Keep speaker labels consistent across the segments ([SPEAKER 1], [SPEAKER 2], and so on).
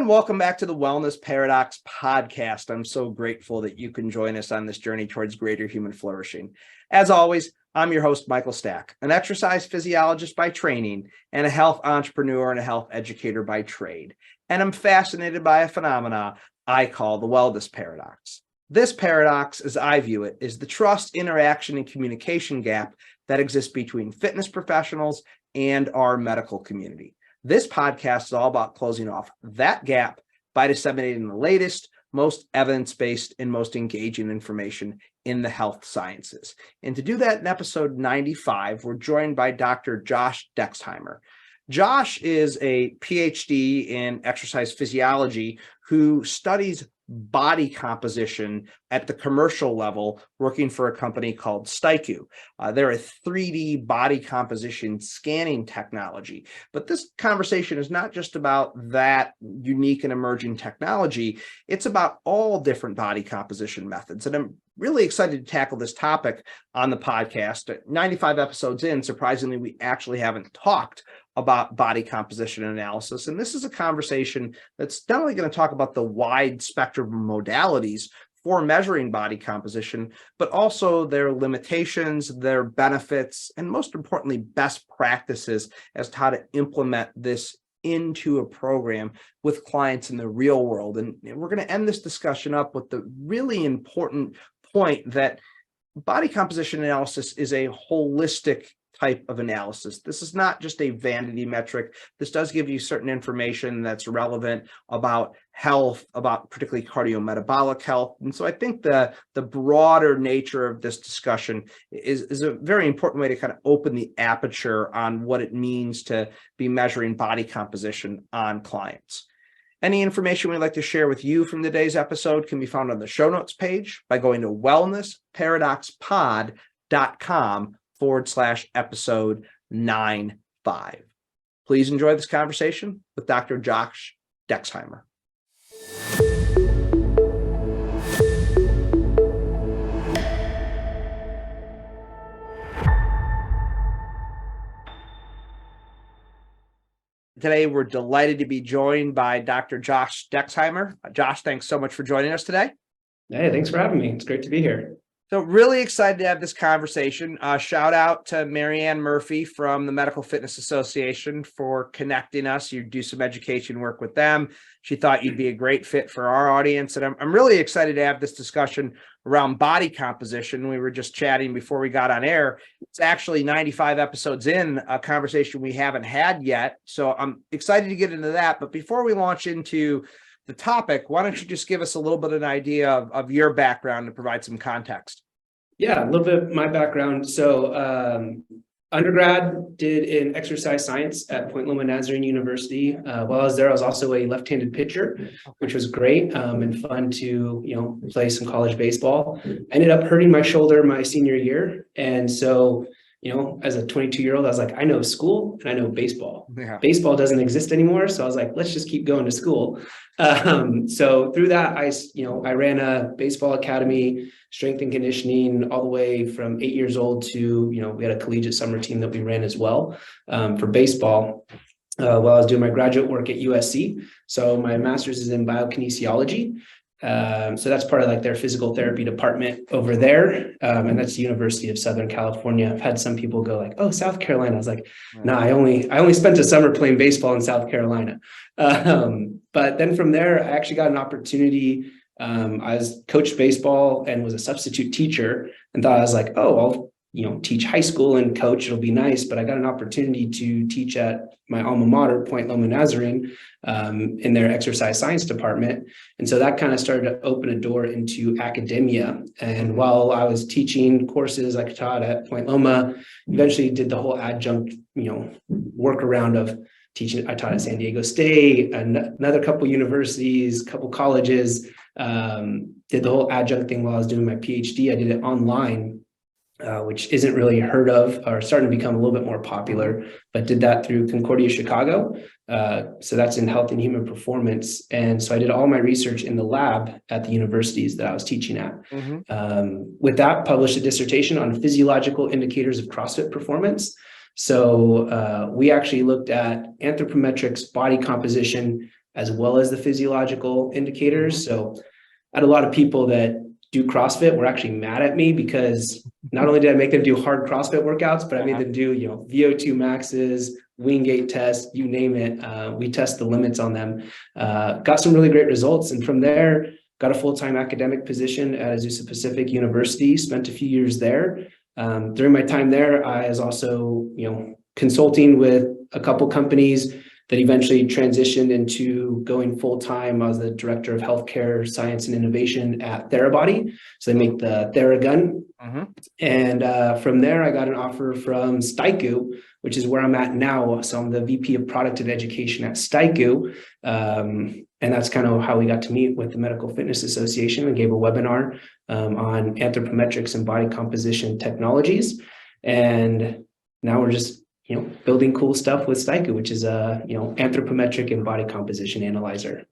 [SPEAKER 1] And welcome back to the Wellness Paradox podcast. I'm so grateful that you can join us on this journey towards greater human flourishing. As always, I'm your host, Michael Stack, an exercise physiologist by training and a health entrepreneur and a health educator by trade. And I'm fascinated by a phenomena I call the wellness paradox. This paradox, as I view it, is the trust, interaction, and communication gap that exists between fitness professionals and our medical community. This podcast is all about closing off that gap by disseminating the latest, most evidence-based, and most engaging information in the health sciences. And to do that in episode 95, we're joined by Dr. Josh Dexheimer. Josh is a PhD in exercise physiology who studies body composition at the commercial level, working for a company called Styku. They're a 3D body composition scanning technology. But this conversation is not just about that unique and emerging technology. It's about all different body composition methods. And I'm really excited to tackle this topic on the podcast. 95 episodes in, surprisingly, we actually haven't talked about body composition analysis. And this is a conversation that's not only going to talk about the wide spectrum of modalities for measuring body composition, but also their limitations, their benefits, and most importantly, best practices as to how to implement this into a program with clients in the real world. And we're going to end this discussion up with the really important point that body composition analysis is a holistic type of analysis. This is not just a vanity metric. This does give you certain information that's relevant about health, about particularly cardiometabolic health. And so I think the broader nature of this discussion is a very important way to kind of open the aperture on what it means to be measuring body composition on clients. Any information we'd like to share with you from today's episode can be found on the show notes page by going to wellnessparadoxpod.com/episode 95. Please enjoy this conversation with Dr. Josh Dexheimer. Today, we're delighted to be joined by Dr. Josh Dexheimer. Josh, thanks so much for joining us today.
[SPEAKER 2] Hey, thanks for having me. It's great to be here.
[SPEAKER 1] So really excited to have this conversation. Shout out to Marianne Murphy from the Medical Fitness Association for connecting us. You do some education work with them. She thought you'd be a great fit for our audience. And I'm really excited to have this discussion around body composition. We were just chatting before we got on air. It's actually 95 episodes in, a conversation we haven't had yet. So I'm excited to get into that. But before we launch into the topic, why don't you just give us a little bit of an idea of your background to provide some context?
[SPEAKER 2] Yeah, a little bit of my background. So undergrad did in exercise science at Point Loma Nazarene University. While I was there, I was also a left-handed pitcher, which was great and fun to, play some college baseball. I ended up hurting my shoulder my senior year. And so, as a 22-year-old, I was like, I know school and I know baseball. Yeah. Baseball doesn't exist anymore. So I was like, let's just keep going to school. So through that, I ran a baseball academy, strength and conditioning, all the way from 8 years old to, we had a collegiate summer team that we ran as well for baseball while I was doing my graduate work at USC. So my master's is in biokinesiology. So that's part of like their physical therapy department over there. And that's the University of Southern California. I've had some people go like, oh, South Carolina. I was like, no, I only spent a summer playing baseball in South Carolina. But then from there, I actually got an opportunity. I coached baseball and was a substitute teacher and thought I was like, oh, I'll teach high school and coach, it'll be nice. But I got an opportunity to teach at my alma mater, Point Loma Nazarene, in their exercise science department. And so that kind of started to open a door into academia. And while I was teaching courses I taught at Point Loma, eventually did the whole adjunct, workaround of teaching. I taught at San Diego State, another couple universities, couple colleges, did the whole adjunct thing while I was doing my PhD. I did it online, which isn't really heard of or starting to become a little bit more popular, but did that through Concordia, Chicago. So that's in health and human performance. And so I did all my research in the lab at the universities that I was teaching at. With that, published a dissertation on physiological indicators of CrossFit performance. So we actually looked at anthropometrics, body composition, as well as the physiological indicators. So I had a lot of people that do CrossFit were actually mad at me because not only did I make them do hard CrossFit workouts, but I made them do, VO2 maxes, Wingate tests, you name it. We test the limits on them, got some really great results. And from there, got a full-time academic position at Azusa Pacific University, spent a few years there. During my time there, I was also, consulting with a couple companies that eventually transitioned into going full-time. I was the director of healthcare science and innovation at Therabody. So they make the Theragun. And from there, I got an offer from Styku, which is where I'm at now. So I'm the VP of product and education at Styku. And that's kind of how we got to meet with the Medical Fitness Association and gave a webinar on anthropometrics and body composition technologies. And now we're just building cool stuff with Styku, which is a, anthropometric and body composition analyzer.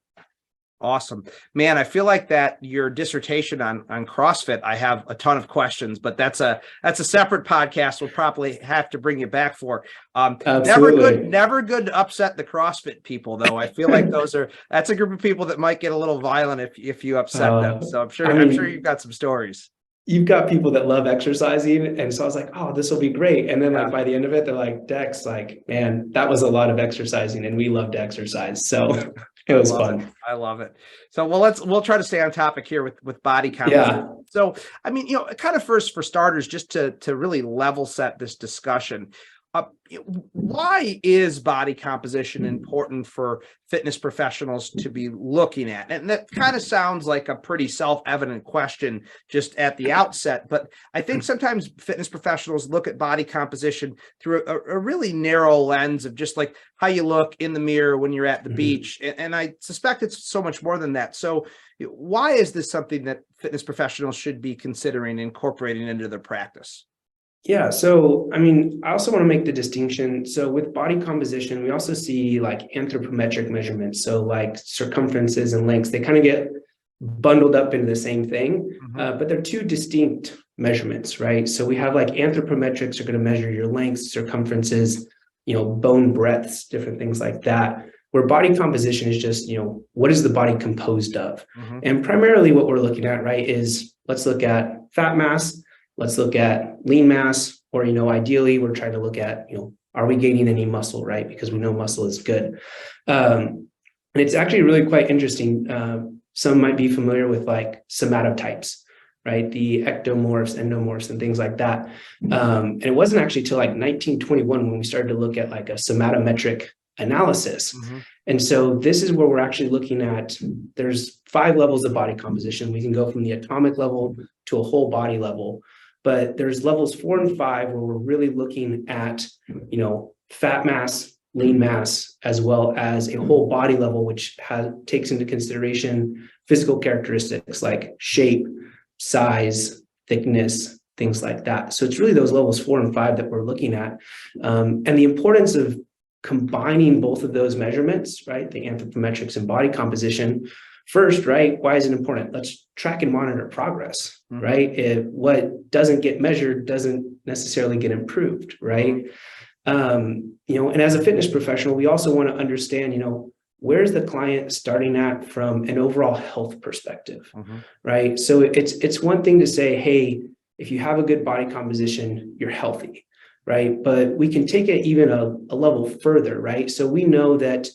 [SPEAKER 1] Awesome, man. I feel like that your dissertation on CrossFit, I have a ton of questions, but that's a separate podcast. We'll probably have to bring you back for. Never good to upset the CrossFit people, though. I feel like that's a group of people that might get a little violent if you upset them. So I'm sure you've got some stories.
[SPEAKER 2] You've got people that love exercising. And so I was like, oh, this will be great. And then by the end of it, they're like, Dex, man, that was a lot of exercising and we love to exercise. So it was fun.
[SPEAKER 1] I love it. So we'll try to stay on topic here with body composition.
[SPEAKER 2] Yeah.
[SPEAKER 1] So, kind of first for starters, just to really level set this discussion, why is body composition important for fitness professionals to be looking at? And that kind of sounds like a pretty self-evident question just at the outset, but I think sometimes fitness professionals look at body composition through a really narrow lens of just like how you look in the mirror when you're at the beach. And I suspect it's so much more than that. So why is this something that fitness professionals should be considering incorporating into their practice?
[SPEAKER 2] Yeah. So, I also want to make the distinction. So with body composition, we also see like anthropometric measurements. So like circumferences and lengths, they kind of get bundled up into the same thing, but they're two distinct measurements, right? So we have like anthropometrics are going to measure your lengths, circumferences, bone breadths, different things like that. Where body composition is just, what is the body composed of? And primarily what we're looking at, right, is let's look at fat mass. Let's look at lean mass, or, ideally we're trying to look at, are we gaining any muscle, right? Because we know muscle is good. And it's actually really quite interesting. Some might be familiar with like somatotypes, right? The ectomorphs, endomorphs, and things like that. And it wasn't actually till like 1921 when we started to look at like a somatometric analysis. And so this is where we're actually looking at, there's 5 levels of body composition. We can go from the atomic level to a whole body level. But there's levels 4 and 5 where we're really looking at, fat mass, lean mass, as well as a whole body level, which takes into consideration physical characteristics like shape, size, thickness, things like that. So it's really those levels 4 and 5 that we're looking at. And the importance of combining both of those measurements, right, the anthropometrics and body composition. First, right, why is it important? Let's track and monitor progress, right? What doesn't get measured doesn't necessarily get improved, right? And as a fitness professional, we also want to understand, where's the client starting at from an overall health perspective, right? So it's one thing to say, hey, if you have a good body composition, you're healthy, right? But we can take it even a level further, right? So we know that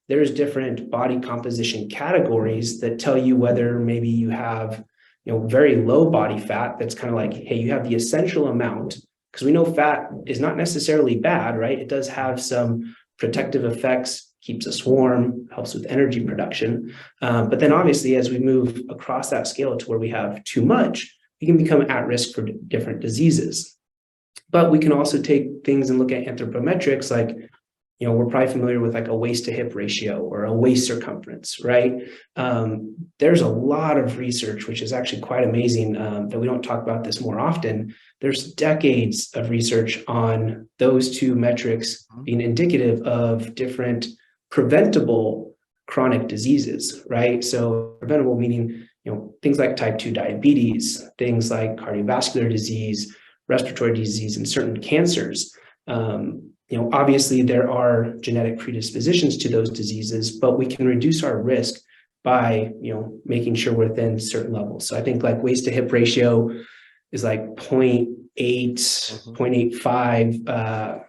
[SPEAKER 2] there's different body composition categories that tell you whether maybe you have, very low body fat. That's kind of like, hey, you have the essential amount, because we know fat is not necessarily bad, right? It does have some protective effects, keeps us warm, helps with energy production. But then obviously, as we move across that scale to where we have too much, we can become at risk for different diseases. But we can also take things and look at anthropometrics like, we're probably familiar with like a waist to hip ratio or a waist circumference, right? There's a lot of research, which is actually quite amazing, that we don't talk about this more often. There's decades of research on those two metrics being indicative of different preventable chronic diseases, right? So preventable meaning, things like type 2 diabetes, things like cardiovascular disease, respiratory disease, and certain cancers. obviously there are genetic predispositions to those diseases, but we can reduce our risk by, making sure we're within certain levels. So I think like waist to hip ratio is like 0.8, 0.85,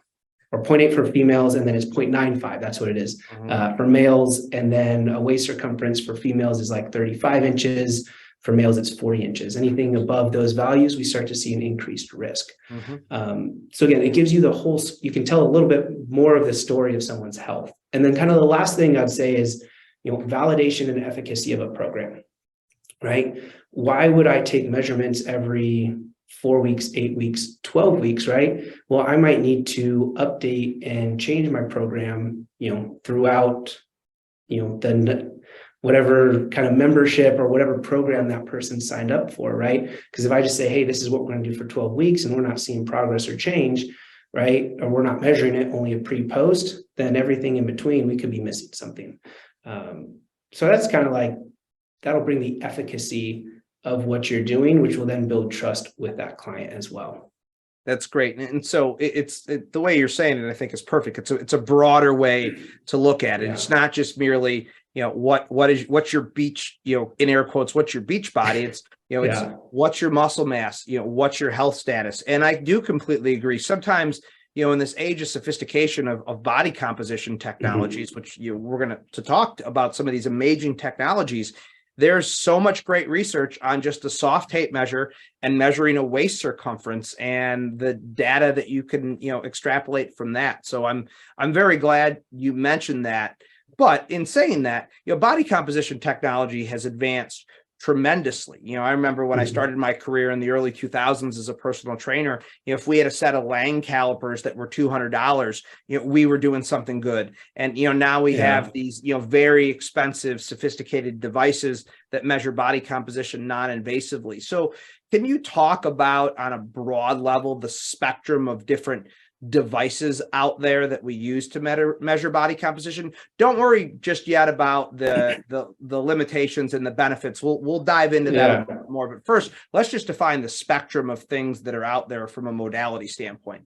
[SPEAKER 2] or 0.8 for females, and then it's 0.95. That's what it is for males. And then a waist circumference for females is like 35 inches. For males, it's 40 inches. Anything above those values, we start to see an increased risk. So again, it gives you you can tell a little bit more of the story of someone's health. And then kind of the last thing I'd say is, validation and efficacy of a program, right? Why would I take measurements every 4 weeks, 8 weeks, 12 weeks, right? Well, I might need to update and change my program, throughout, the whatever kind of membership or whatever program that person signed up for, right? Because if I just say, hey, this is what we're going to do for 12 weeks and we're not seeing progress or change, right? Or we're not measuring it, only a pre-post, then everything in between, we could be missing something. So that's kind of like, that'll bring the efficacy of what you're doing, which will then build trust with that client as well.
[SPEAKER 1] That's great. And so the way you're saying it, I think is perfect. It's a broader way to look at it. Yeah. It's not just merely, what's your beach, in air quotes, what's your beach body? It's, it's what's your muscle mass, what's your health status. And I do completely agree. Sometimes, in this age of sophistication of body composition technologies, which we're going to talk about some of these amazing technologies, there's so much great research on just a soft tape measure and measuring a waist circumference and the data that you can, extrapolate from that. So I'm very glad you mentioned that. But in saying that, body composition technology has advanced tremendously. I remember when I started my career in the early 2000s as a personal trainer, if we had a set of Lang calipers that were $200, we were doing something good. And, now we have these, very expensive, sophisticated devices that measure body composition non-invasively. So can you talk about, on a broad level, the spectrum of different devices out there that we use to measure body composition? Don't worry just yet about the limitations and the benefits. We'll dive into that a little bit more. But first, let's just define the spectrum of things that are out there from a modality standpoint.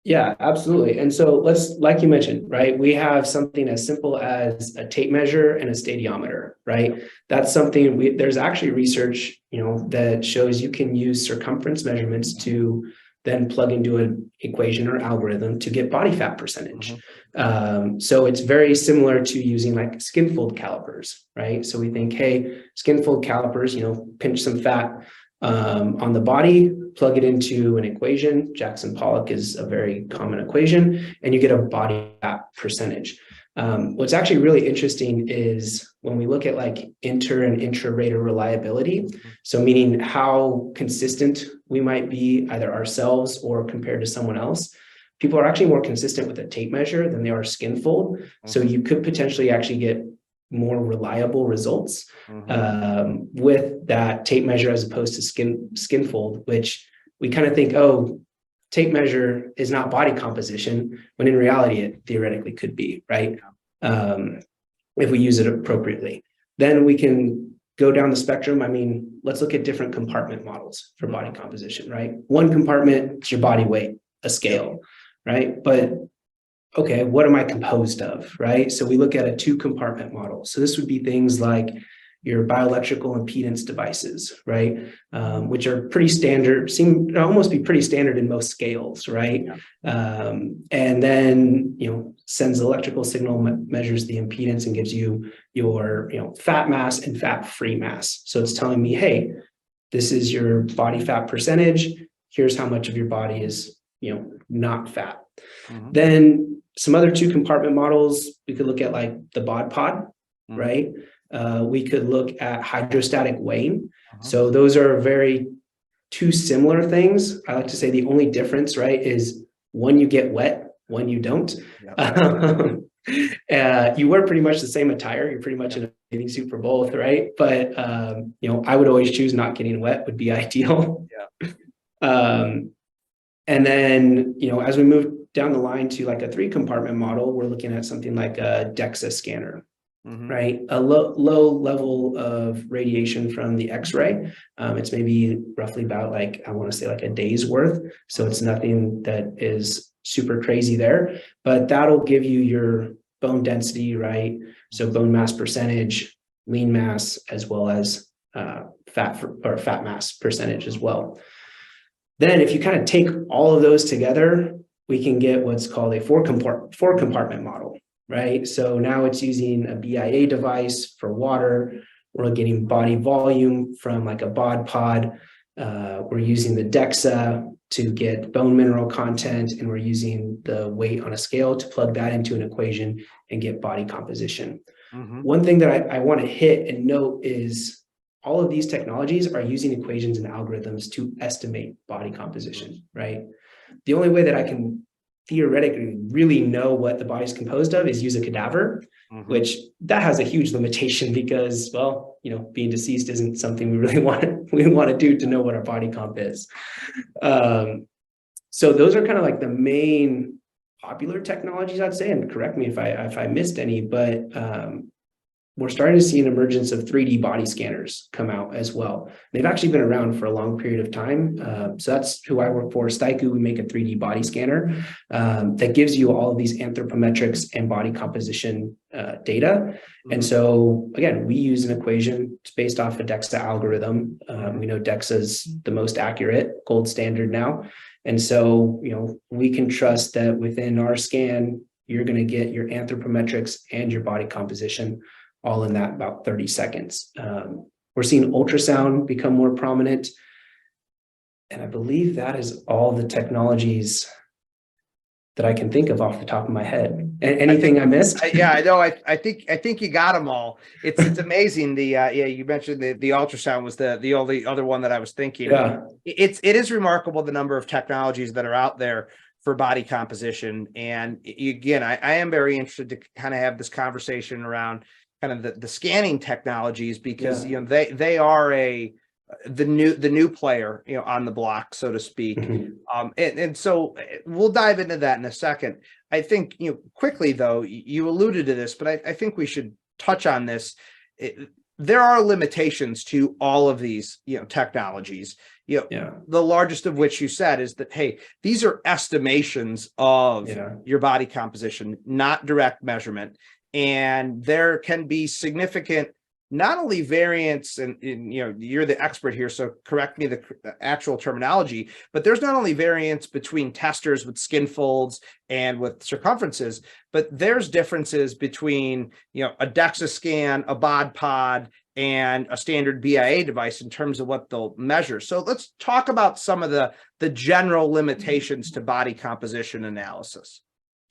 [SPEAKER 2] Yeah, absolutely. And so like you mentioned, right, we have something as simple as a tape measure and a stadiometer, right? That's something there's actually research, that shows you can use circumference measurements to then plug into an equation or algorithm to get body fat percentage. So it's very similar to using like skin fold calipers, right? So we think, hey, skin fold calipers, pinch some fat on the body, plug it into an equation. Jackson-Pollock is a very common equation, and you get a body fat percentage. What's actually really interesting is when we look at like inter and intra-rater reliability, so meaning how consistent we might be either ourselves or compared to someone else, people are actually more consistent with a tape measure than they are skin fold. So you could potentially actually get more reliable results with that tape measure as opposed to skin fold, which we kind of think, oh, tape measure is not body composition, when in reality it theoretically could be, right? If we use it appropriately. Then we can go down the spectrum. I mean, let's look at different compartment models for body composition, right? One compartment is your body weight, a scale, right? But okay, what am I composed of, right? So we look at a 2-compartment model. So this would be things like your bioelectrical impedance devices, right? Which are pretty standard, seem to almost be pretty standard in most scales, right? And then, sends electrical signal, measures the impedance and gives you your, fat mass and fat-free mass. So it's telling me, hey, this is your body fat percentage. Here's how much of your body is, not fat. Then some other 2-compartment models, we could look at like the bod pod, right? We could look at hydrostatic weighing. So those are very 2 similar things. I like to say the only difference, right, is one you get wet, one you don't. You wear pretty much the same attire. You're pretty much in a bathing suit for both, right? But I would always choose not getting wet would be ideal. And then, as we move down the line to like a 3-compartment model, we're looking at something like a DEXA scanner. Right? A low level of radiation from the X-ray. It's maybe roughly about like, I want to say like a day's worth. So it's nothing that is super crazy there, but that'll give you your bone density, right? So bone mass percentage, lean mass, as well as fat mass percentage as well. Then if you kind of take all of those together, we can get what's called a four compartment model, right? So now it's using a BIA device for water. We're getting body volume from like a bod pod. We're using the DEXA to get bone mineral content, and we're using the weight on a scale to plug that into an equation and get body composition. One thing that I want to hit and note is all of these technologies are using equations and algorithms to estimate body composition, right? The only way that I can theoretically really know what the body's composed of is use a cadaver, which that has a huge limitation because, well, you know, being deceased isn't something we really want to do to know what our body comp is. So those are kind of like the main popular technologies, I'd say, and correct me if I missed any, but we're starting to see an emergence of 3D body scanners come out as well. They've actually been around for a long period of time. So that's who I work for. Styku, we make a 3D body scanner that gives you all of these anthropometrics and body composition data. And so again, we use an equation. It's based off a DEXA algorithm. We know DEXA is the most accurate, gold standard now. And so, you know, we can trust that within our scan, you're going to get your anthropometrics and your body composition all in that about 30 seconds. We're seeing ultrasound become more prominent. And I believe that is all the technologies that I can think of off the top of my head. Anything I missed?
[SPEAKER 1] Yeah, I know. I think you got them all. It's amazing. You mentioned the ultrasound was the only other one that I was thinking.
[SPEAKER 2] Yeah.
[SPEAKER 1] It is remarkable the number of technologies that are out there for body composition. And again, I am very interested to kind of have this conversation around kind of the scanning technologies, because you know they are the new player, you know, on the block, so to speak. And so we'll dive into that in a second. I think, you know, quickly though, you alluded to this, but I think we should touch on this. There are limitations to all of these, you know, technologies. You know, the largest of which you said is that, hey, these are estimations of your body composition, not direct measurement. And there can be significant, not only variance, and you know, you're the expert here, so correct me the actual terminology, but there's not only variance between testers with skin folds and with circumferences, but there's differences between, you know, a DEXA scan, a bod pod, and a standard BIA device in terms of what they'll measure. So let's talk about some of the general limitations to body composition analysis.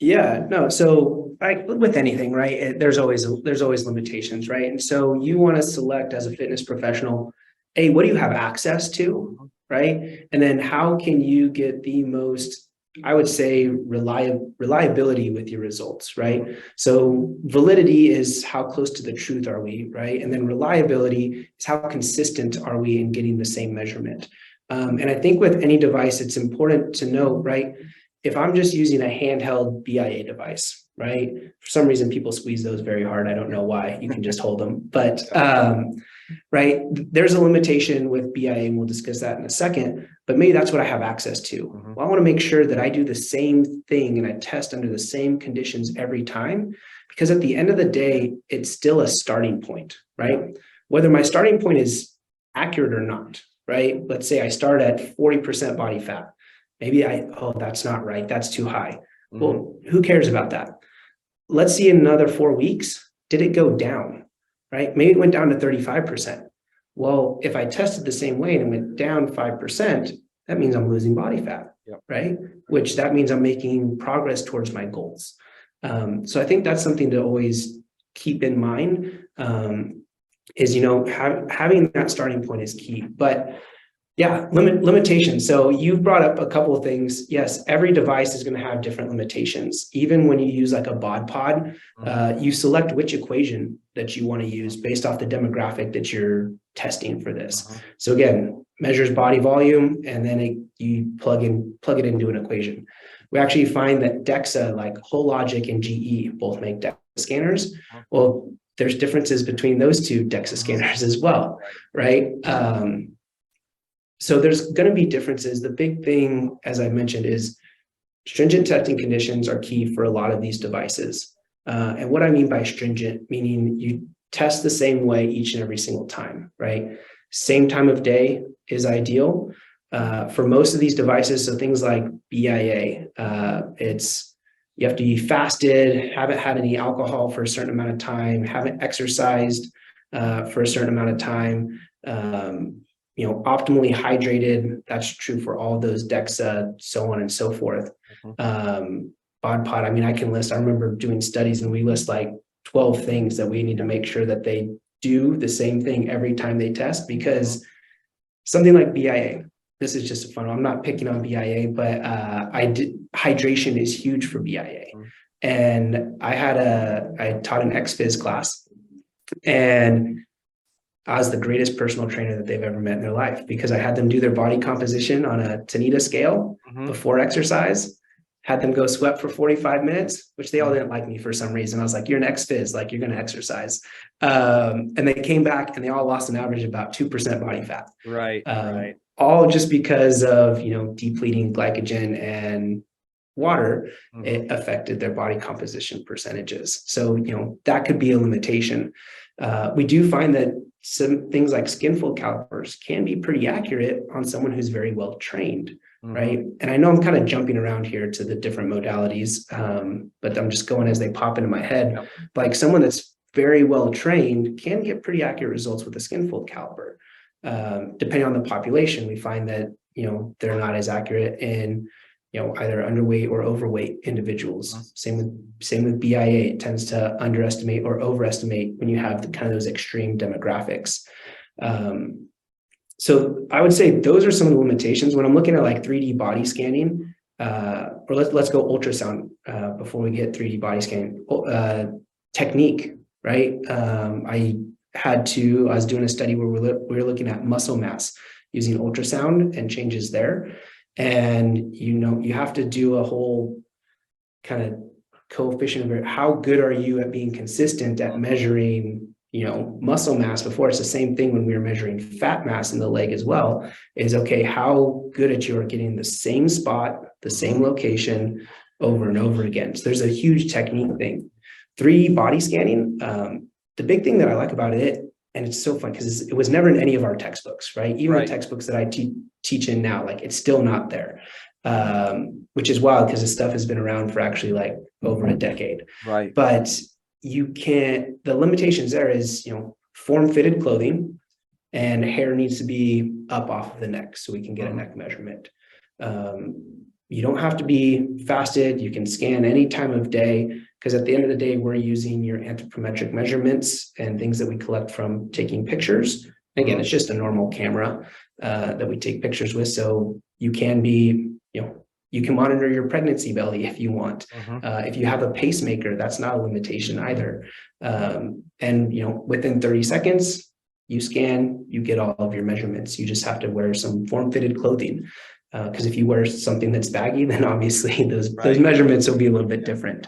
[SPEAKER 2] Yeah, no. So like with anything, right, there's always limitations, right? And so you want to select as a fitness professional, A, what do you have access to, right? And then how can you get the most, I would say, reliability with your results, right? So validity is how close to the truth are we, right? And then reliability is how consistent are we in getting the same measurement. And I think with any device, it's important to note, right, if I'm just using a handheld BIA device, right? For some reason, people squeeze those very hard. I don't know why. You can just hold them. But, right, there's a limitation with BIA, and we'll discuss that in a second. But maybe that's what I have access to. Well, I want to make sure that I do the same thing and I test under the same conditions every time, because at the end of the day, it's still a starting point, right? Whether my starting point is accurate or not, right? Let's say I start at 40% body fat. Maybe that's not right. That's too high. Well, who cares about that? Let's see in another 4 weeks, did it go down, right? Maybe it went down to 35%. Well, if I tested the same way and it went down 5%, that means I'm losing body fat, right? Which that means I'm making progress towards my goals. So I think that's something to always keep in mind, is, you know, having that starting point is key. But yeah, limitations. So you've brought up a couple of things. Yes, every device is going to have different limitations. Even when you use like a bod pod, you select which equation that you want to use based off the demographic that you're testing for this. So again, measures body volume, and then you plug it into an equation. We actually find that DEXA, like Hologic and GE, both make DEXA scanners. Well, there's differences between those two DEXA scanners as well, right? So there's going to be differences. The big thing, as I mentioned, is stringent testing conditions are key for a lot of these devices. And what I mean by stringent, meaning you test the same way each and every single time, right? Same time of day is ideal. For most of these devices, so things like BIA, you have to be fasted, haven't had any alcohol for a certain amount of time, haven't exercised for a certain amount of time, optimally hydrated. That's true for all those DEXA, so on and so forth. BOD pod, I mean, I remember doing studies and we list like 12 things that we need to make sure that they do the same thing every time they test, because something like BIA, this is just a fun one. I'm not picking on BIA, but hydration is huge for BIA. And I taught an ex-phys class, and I was the greatest personal trainer that they've ever met in their life, because I had them do their body composition on a Tanita scale before exercise, had them go sweat for 45 minutes, which they all didn't like me for some reason. I was like, you're an ex-phys, like you're going to exercise. And they came back and they all lost an average of about 2% body fat.
[SPEAKER 1] Right.
[SPEAKER 2] All just because of, depleting glycogen and water, it affected their body composition percentages. So, that could be a limitation. We do find that some things like skin fold calipers can be pretty accurate on someone who's very well trained, right? And I know I'm kind of jumping around here to the different modalities, but I'm just going as they pop into my head. Like someone that's very well trained can get pretty accurate results with a skin fold caliper. Depending on the population, we find that, they're not as accurate in, either underweight or overweight individuals. Same with BIA. It tends to underestimate or overestimate when you have kind of those extreme demographics. So I would say those are some of the limitations when I'm looking at like 3D body scanning, or let's go ultrasound before we get 3D body scanning. Technique, right? I was doing a study where we were looking at muscle mass using ultrasound and changes there. And, you have to do a whole kind of coefficient of how good are you at being consistent at measuring, muscle mass before. It's the same thing when we were measuring fat mass in the leg as well, is okay, how good at you are getting the same spot, the same location over and over again. So there's a huge technique thing. 3D body scanning, the big thing that I like about it, and it's so fun because it was never in any of our textbooks, right? Even the textbooks that I teach in now, like it's still not there, which is wild because this stuff has been around for actually like over a decade.
[SPEAKER 1] Right.
[SPEAKER 2] But the limitations there is, form-fitted clothing, and hair needs to be up off of the neck so we can get a neck measurement. You don't have to be fasted. You can scan any time of day, because at the end of the day, we're using your anthropometric measurements and things that we collect from taking pictures. Again, it's just a normal camera that we take pictures with. So you can you can monitor your pregnancy belly if you want. If you have a pacemaker, that's not a limitation either. And within 30 seconds, you scan, you get all of your measurements. You just have to wear some form-fitted clothing. Because if you wear something that's baggy, then obviously those measurements will be a little bit different.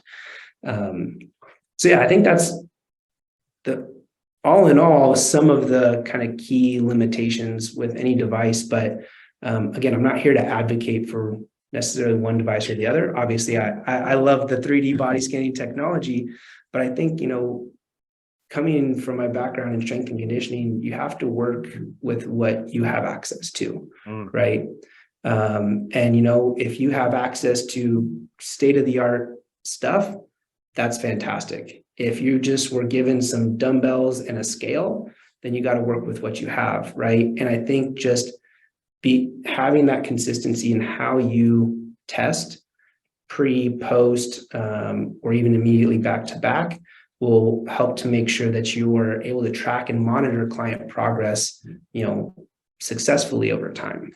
[SPEAKER 2] So yeah, I think that's all in all, some of the kind of key limitations with any device. But again, I'm not here to advocate for necessarily one device or the other. Obviously, I love the 3D body scanning technology, but I think, coming from my background in strength and conditioning, you have to work with what you have access to, right? And, if you have access to state-of-the-art stuff, that's fantastic. If you just were given some dumbbells and a scale, then you got to work with what you have, right? And I think just having that consistency in how you test pre, post, or even immediately back to back will help to make sure that you are able to track and monitor client progress, successfully over time.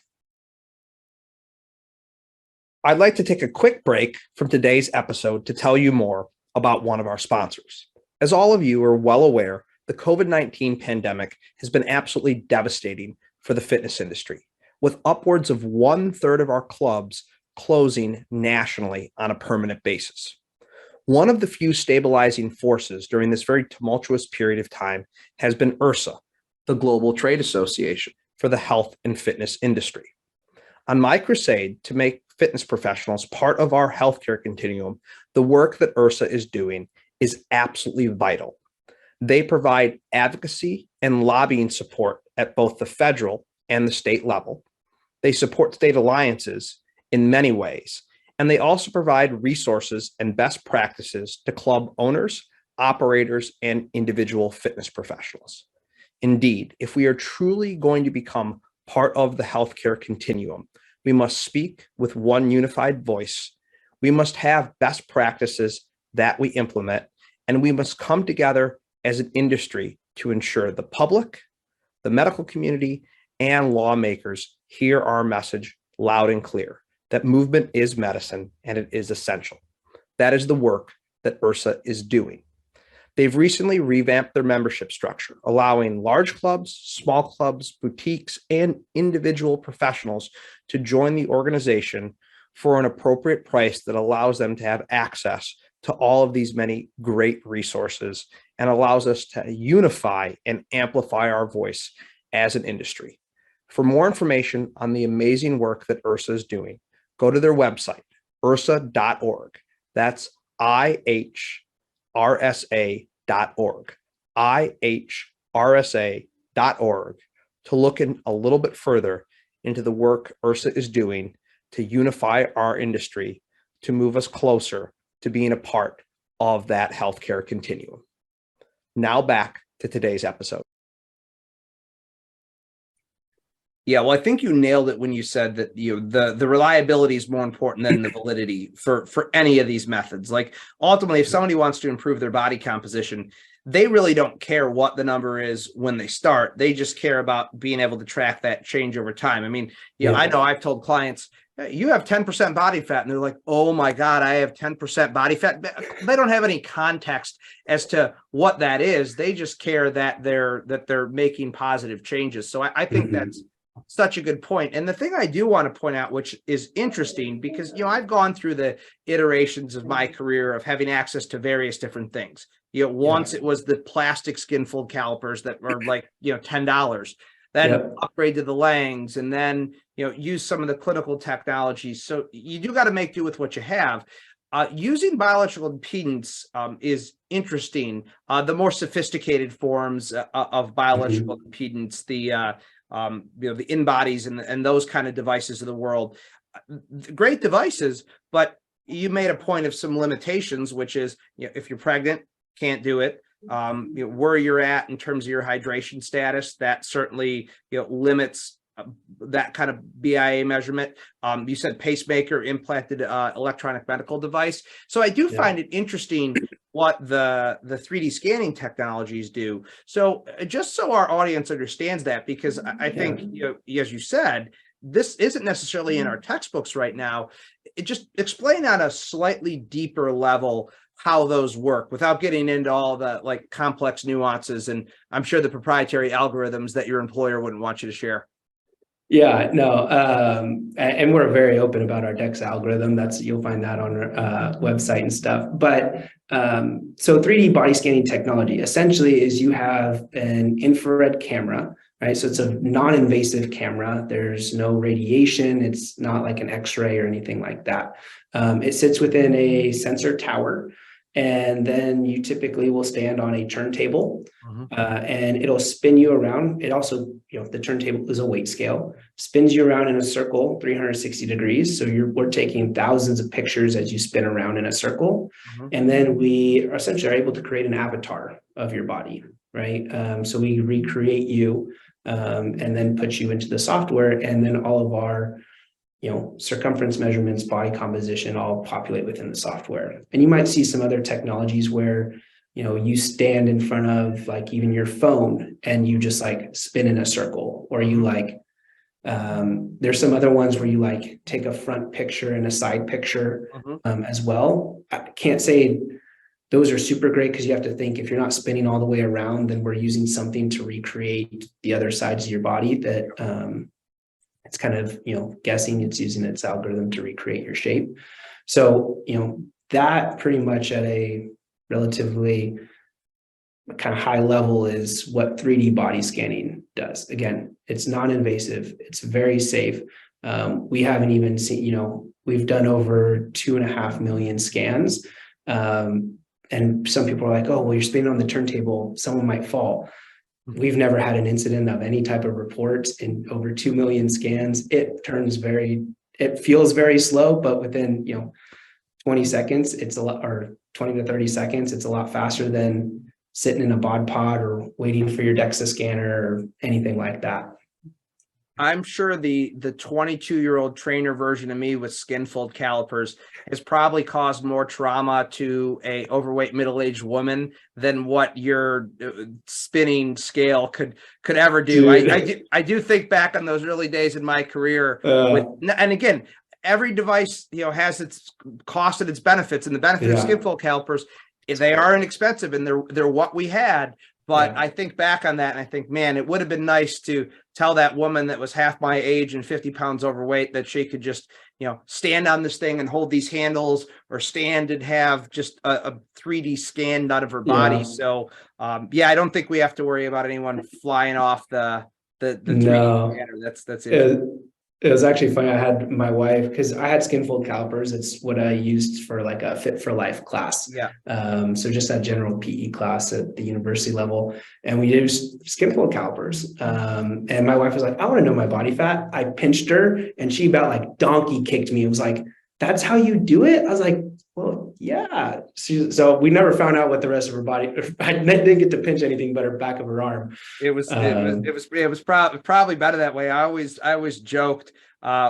[SPEAKER 1] I'd like to take a quick break from today's episode to tell you more about one of our sponsors. As all of you are well aware, the COVID-19 pandemic has been absolutely devastating for the fitness industry, with upwards of 1/3 of our clubs closing nationally on a permanent basis. One of the few stabilizing forces during this very tumultuous period of time has been IHRSA, the Global Trade Association for the Health and Fitness Industry. On my crusade to make fitness professionals, part of our healthcare continuum, the work that IHRSA is doing is absolutely vital. They provide advocacy and lobbying support at both the federal and the state level. They support state alliances in many ways, and they also provide resources and best practices to club owners, operators, and individual fitness professionals. Indeed, if we are truly going to become part of the healthcare continuum, we must speak with one unified voice. We must have best practices that we implement, and we must come together as an industry to ensure the public, the medical community, and lawmakers hear our message loud and clear, that movement is medicine and it is essential. That is the work that IHRSA is doing. They've recently revamped their membership structure, allowing large clubs, small clubs, boutiques, and individual professionals to join the organization for an appropriate price that allows them to have access to all of these many great resources and allows us to unify and amplify our voice as an industry. For more information on the amazing work that IHRSA is doing, go to their website, IHRSA.org. That's IHRSA.org, IHRSA.org, to look in a little bit further into the work IHRSA is doing to unify our industry, to move us closer to being a part of that healthcare continuum. Now back to today's episode. Yeah, well, I think you nailed it when you said that the reliability is more important than the validity for any of these methods. Like ultimately, if somebody wants to improve their body composition, they really don't care what the number is when they start. They just care about being able to track that change over time. I mean, I know I've told clients, you have 10% body fat, and they're like, oh my God, I have 10% body fat. They don't have any context as to what that is. They just care that they're making positive changes. So I think that's such a good point. And the thing I do want to point out, which is interesting, because I've gone through the iterations of my career of having access to various different things. Once it was the plastic skin fold calipers that were like $10. Then upgrade to the Langs, and then use some of the clinical technologies. So you do got to make do with what you have. Using biological impedance is interesting. The more sophisticated forms of biological impedance, the in-bodies and those kind of devices of the world, great devices, but you made a point of some limitations, which is if you're pregnant, can't do it. Where you're at in terms of your hydration status, that certainly limits that kind of BIA measurement. You said pacemaker, implanted electronic medical device. So I do find it interesting what the 3D scanning technologies do. So just so our audience understands that, because I think as you said, this isn't necessarily in our textbooks right now. It just explain on a slightly deeper level how those work without getting into all the complex nuances, and I'm sure the proprietary algorithms that your employer wouldn't want you to share.
[SPEAKER 2] Yeah, no, and we're very open about our DEX algorithm. You'll find that on our website and stuff. But so 3D body scanning technology essentially is you have an infrared camera, right? So it's a non-invasive camera. There's no radiation. It's not like an X-ray or anything like that. It sits within a sensor tower. And then you typically will stand on a turntable and it'll spin you around. It also, the turntable is a weight scale, spins you around in a circle, 360 degrees. So we're taking thousands of pictures as you spin around in a circle. And then we are essentially able to create an avatar of your body, right? So we recreate you and then put you into the software, and then all of our circumference measurements, body composition, all populate within the software. And you might see some other technologies where, you stand in front of even your phone and you just spin in a circle, or you there's some other ones where you take a front picture and a side picture as well. I can't say those are super great, because you have to think, if you're not spinning all the way around, then we're using something to recreate the other sides of your body that, it's kind of, guessing. It's using its algorithm to recreate your shape. So, that pretty much at a relatively kind of high level is what 3D body scanning does. Again, it's non-invasive, it's very safe, We haven't even seen, we've done over 2.5 million scans. And some people are like, oh, well, you're spinning on the turntable, someone might fall. We've never had an incident of any type of report in over 2 million scans. It feels very slow, but within, 20 seconds, it's a lot, or 20 to 30 seconds, it's a lot faster than sitting in a bod pod or waiting for your DEXA scanner or anything like that.
[SPEAKER 1] I'm sure the 22-year-old trainer version of me with skin fold calipers has probably caused more trauma to a overweight middle-aged woman than what your spinning scale could ever do. I do think back on those early days in my career and again, every device has its cost and its benefits, and the benefit of skin fold calipers is they are inexpensive and they're what we had. But I think back on that and I think, man, it would have been nice to tell that woman that was half my age and 50 pounds overweight that she could just, stand on this thing and hold these handles, or stand and have just a 3D scan out of her body. Yeah. So, I don't think we have to worry about anyone flying off the 3D scanner. That's it.
[SPEAKER 2] It was actually funny. I had my wife, because I had skin fold calipers. It's what I used for like a Fit for Life class. Yeah. So just that general PE class at the university level, and we did skin fold calipers. And my wife was like, "I want to know my body fat." I pinched her, and she about like donkey kicked me. It was like, "That's how you do it?" I was like, "Well, yeah." So we never found out what the rest of her body. I didn't get to pinch anything but her back of her arm. It was
[SPEAKER 1] probably better that way. I always joked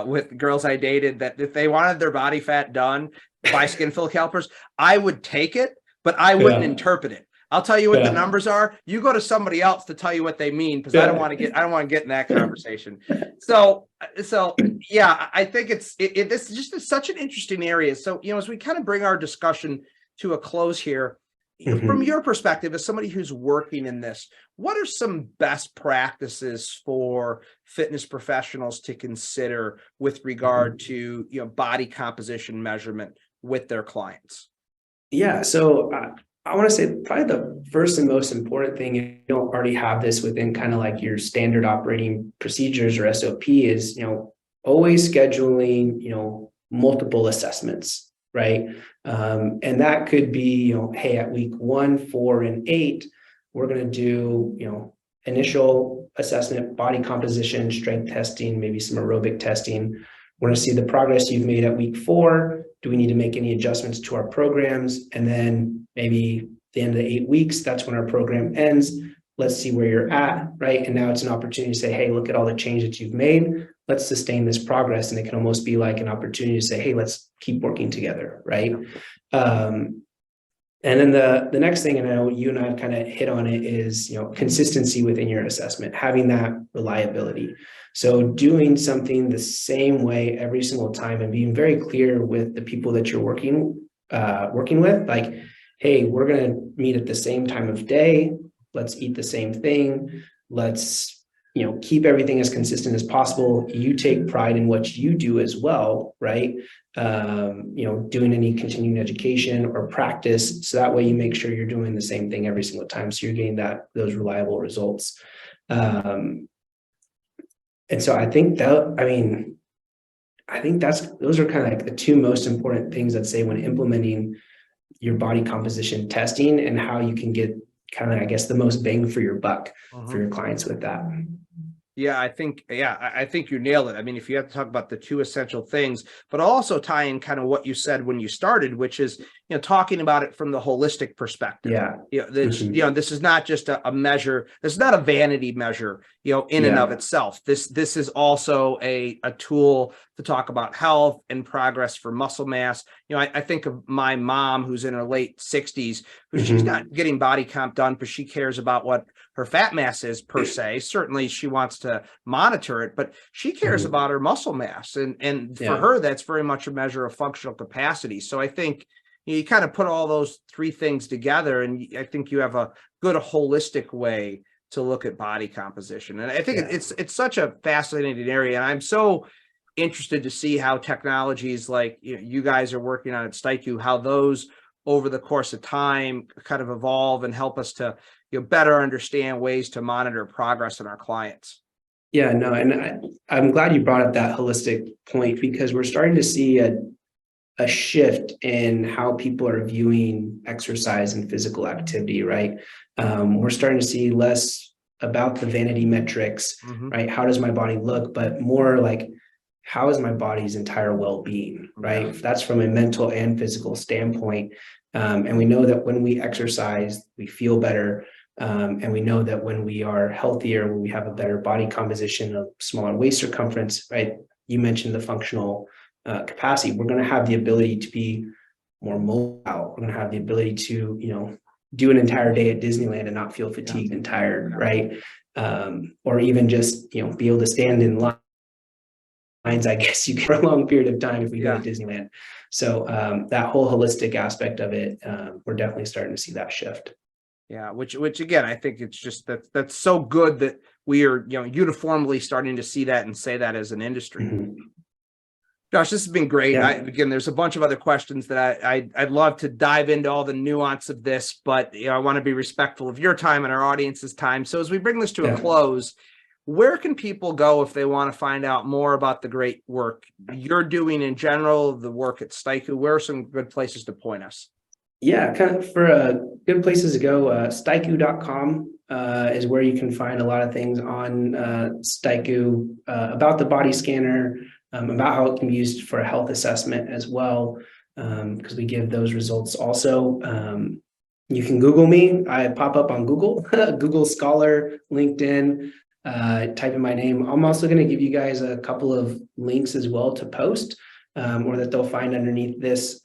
[SPEAKER 1] with girls I dated that if they wanted their body fat done by skin fold calipers, I would take it, but I wouldn't interpret it. I'll tell you what the numbers are. You go to somebody else to tell you what they mean, because I don't want to get in that conversation. So I think this is just such an interesting area. So, as we kind of bring our discussion to a close here, from your perspective as somebody who's working in this, what are some best practices for fitness professionals to consider with regard to, body composition measurement with their clients?
[SPEAKER 2] Yeah. So I want to say probably the first and most important thing, if you don't already have this within kind of like your standard operating procedures or SOP, is, always scheduling, multiple assessments, right? And that could be, hey, at week 1, 4, and 8, we're going to do, initial assessment, body composition, strength testing, maybe some aerobic testing. We're going to see the progress you've made at week 4. Do we need to make any adjustments to our programs? And then maybe the end of the 8 weeks, that's when our program ends. Let's see where you're at, right? And now it's an opportunity to say, hey, look at all the change that you've made. Let's sustain this progress. And it can almost be like an opportunity to say, hey, let's keep working together, right? And then the next thing, and I know you and I have kind of hit on it, is, consistency within your assessment, having that reliability. So doing something the same way every single time and being very clear with the people that you're working with, like, hey, we're going to meet at the same time of day. Let's eat the same thing. Let's, keep everything as consistent as possible. You take pride in what you do as well, right? Doing any continuing education or practice. So that way you make sure you're doing the same thing every single time. So you're getting those reliable results. And so I think those are kind of like the two most important things I'd say when implementing your body composition testing, and how you can get kind of, I guess, the most bang for your buck for your clients with that.
[SPEAKER 1] Yeah, I think you nailed it. I mean, if you have to talk about the two essential things, but also tie in kind of what you said when you started, which is, talking about it from the holistic perspective. Yeah. This is not just a measure. This is not a vanity measure, in and of itself. This is also a tool to talk about health and progress for muscle mass. I think of my mom, who's in her late 60s, who she's not getting body comp done because she cares about what her fat mass is per se. Certainly she wants to monitor it, but she cares about her muscle mass. And for her, that's very much a measure of functional capacity. So I think you kind of put all those three things together, and I think you have a good holistic way to look at body composition. And I think it's such a fascinating area. And I'm so interested to see how technologies like you guys are working on at Styku, how those over the course of time kind of evolve and help us to better understand ways to monitor progress in our clients.
[SPEAKER 2] Yeah, no, and I'm glad you brought up that holistic point, because we're starting to see a shift in how people are viewing exercise and physical activity, right? We're starting to see less about the vanity metrics, right? How does my body look, but more like, how is my body's entire well-being, right?
[SPEAKER 1] Yeah.
[SPEAKER 2] That's from a mental and physical standpoint. And we know that when we exercise, we feel better. And we know that when we are healthier, when we have a better body composition, a smaller waist circumference, right? You mentioned the functional capacity. We're going to have the ability to be more mobile. We're going to have the ability to, do an entire day at Disneyland and not feel fatigued and tired, right? Or even just, be able to stand in lines, I guess you can, for a long period of time if we go to Disneyland. So that whole holistic aspect of it, we're definitely starting to see that shift.
[SPEAKER 1] Yeah, which again, I think it's just that's so good that we are, uniformly starting to see that and say that as an industry.
[SPEAKER 2] Mhm.
[SPEAKER 1] Josh, this has been great.
[SPEAKER 2] Yeah.
[SPEAKER 1] Again, there's a bunch of other questions that I'd love to dive into all the nuance of this, but I want to be respectful of your time and our audience's time. So as we bring this to a close, where can people go if they want to find out more about the great work you're doing in general, the work at Styku? Where are some good places to point us?
[SPEAKER 2] Yeah, kind of for good places to go. Styku.com is where you can find a lot of things on Styku about the body scanner, about how it can be used for a health assessment as well, because we give those results also. You can Google me. I pop up on Google, Google Scholar, LinkedIn. Type in my name. I'm also going to give you guys a couple of links as well to post. Or that they'll find underneath this.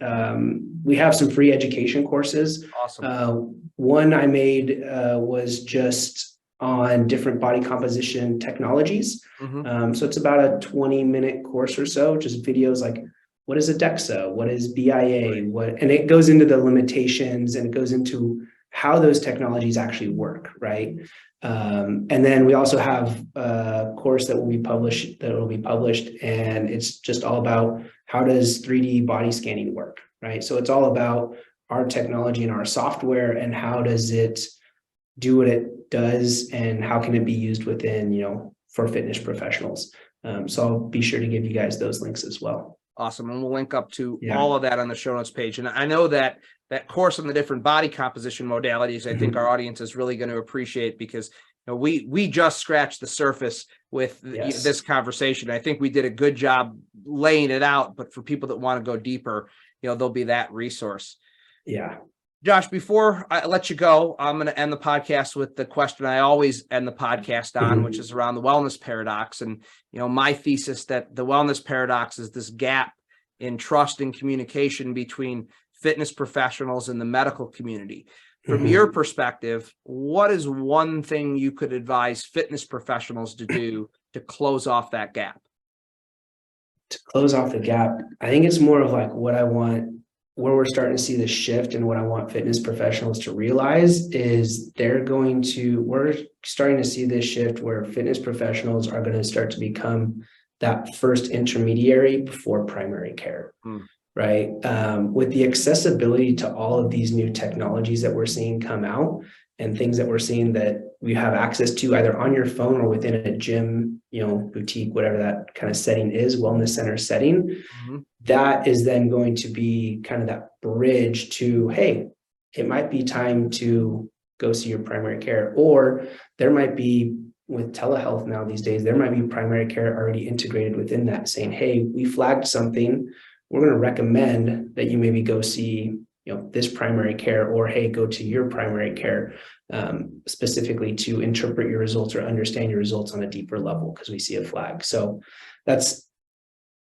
[SPEAKER 2] We have some free education courses.
[SPEAKER 1] Awesome.
[SPEAKER 2] One I made was just on different body composition technologies. So it's about a 20-minute course or so, just videos like, what is a DEXA? What is BIA? And it goes into the limitations, and it goes into how those technologies actually work, right? And then we also have a course that will be published, and it's just all about how does 3D body scanning work, right? So it's all about our technology and our software, and how does it do what it does, and how can it be used within, for fitness professionals. So I'll be sure to give you guys those links as well.
[SPEAKER 1] Awesome. And we'll link up to all of that on the show notes page. And I know that course on the different body composition modalities, I think our audience is really going to appreciate, because we just scratched the surface with this conversation. I think we did a good job laying it out, but for people that want to go deeper, there'll be that resource.
[SPEAKER 2] Yeah.
[SPEAKER 1] Josh, before I let you go, I'm going to end the podcast with the question I always end the podcast on, which is around the wellness paradox. And, my thesis that the wellness paradox is this gap in trust and communication between fitness professionals and the medical community. From your perspective, what is one thing you could advise fitness professionals to do to close off that gap?
[SPEAKER 2] To close off the gap, I think it's more of like what I want, where we're starting to see the shift, and what I want fitness professionals to realize is we're starting to see this shift where fitness professionals are going to start to become that first intermediary before primary care. Right? With the accessibility to all of these new technologies that we're seeing come out, and things that we're seeing that we have access to either on your phone or within a gym, boutique, whatever that kind of setting is, wellness center setting, that is then going to be kind of that bridge to, hey, it might be time to go see your primary care. Or there might be, with telehealth now these days, there might be primary care already integrated within that, saying, hey, we flagged something. We're going to recommend that you maybe go see, this primary care, or, hey, go to your primary care, specifically to interpret your results or understand your results on a deeper level, because we see a flag. So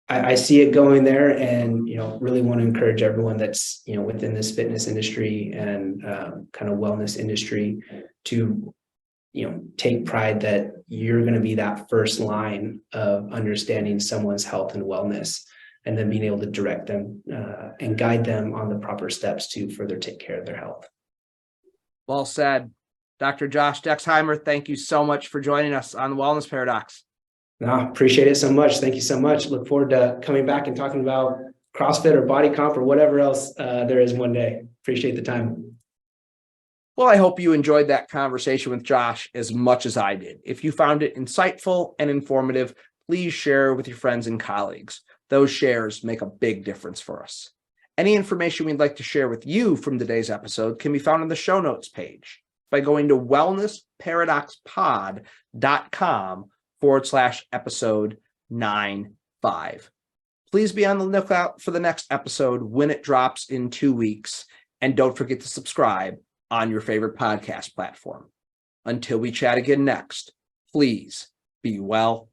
[SPEAKER 2] I see it going there, and, really want to encourage everyone that's, within this fitness industry and kind of wellness industry to, take pride that you're going to be that first line of understanding someone's health and wellness, and then being able to direct them and guide them on the proper steps to further take care of their health.
[SPEAKER 1] Well said. Dr. Josh Dexheimer, thank you so much for joining us on the Wellness Paradox.
[SPEAKER 2] No, appreciate it so much. Thank you so much. Look forward to coming back and talking about CrossFit or body comp or whatever else there is one day. Appreciate the time.
[SPEAKER 1] Well, I hope you enjoyed that conversation with Josh as much as I did. If you found it insightful and informative, please share with your friends and colleagues. Those shares make a big difference for us. Any information we'd like to share with you from today's episode can be found on the show notes page by going to wellnessparadoxpod.com/episode 95. Please be on the lookout for the next episode when it drops in 2 weeks. And don't forget to subscribe on your favorite podcast platform. Until we chat again next, please be well.